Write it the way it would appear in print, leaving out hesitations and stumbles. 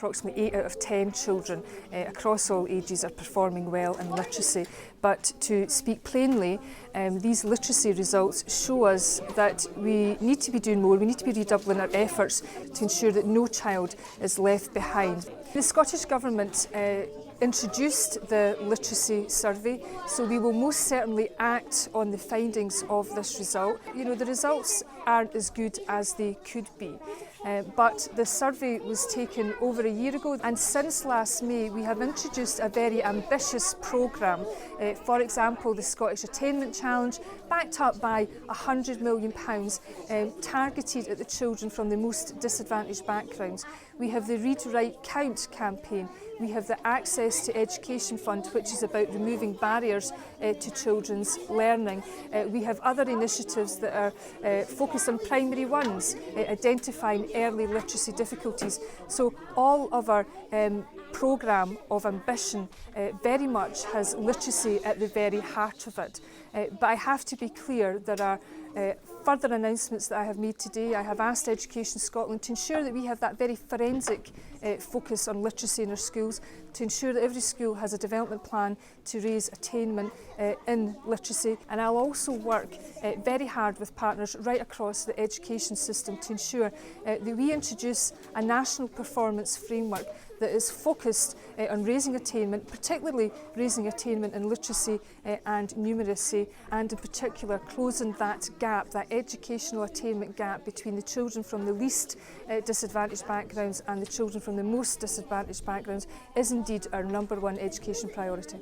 approximately 8 out of 10 children across all ages are performing well in literacy. But to speak plainly, these literacy results show us that we need to be doing more, we need to be redoubling our efforts to ensure that no child is left behind. The Scottish Government introduced the literacy survey, so we will most certainly act on the findings of this result. You know, the results aren't as good as they could be, but the survey was taken over a year ago, and since last May we have introduced a very ambitious programme. For example, the Scottish Attainment Challenge, backed up by £100 million, targeted at the children from the most disadvantaged backgrounds. We have the Read, Write, Count campaign. We have the Access to Education Fund, which is about removing barriers to children's learning. We have other initiatives that are focused on primary ones, identifying early literacy difficulties. So all of our programme of ambition very much has literacy at the very heart of it. But I have to be clear, there are further announcements that I have made today. I have asked Education Scotland to ensure that we have that very forensic focus on literacy in our schools, to ensure that every school has a development plan to raise attainment in literacy. And I'll also work very hard with partners right across the education system to ensure that we introduce a national performance framework that is focused on raising attainment, particularly raising attainment in literacy and numeracy, and in particular closing that gap, that educational attainment gap between the children from the least disadvantaged backgrounds and the children from the most disadvantaged backgrounds is indeed our #1 education priority.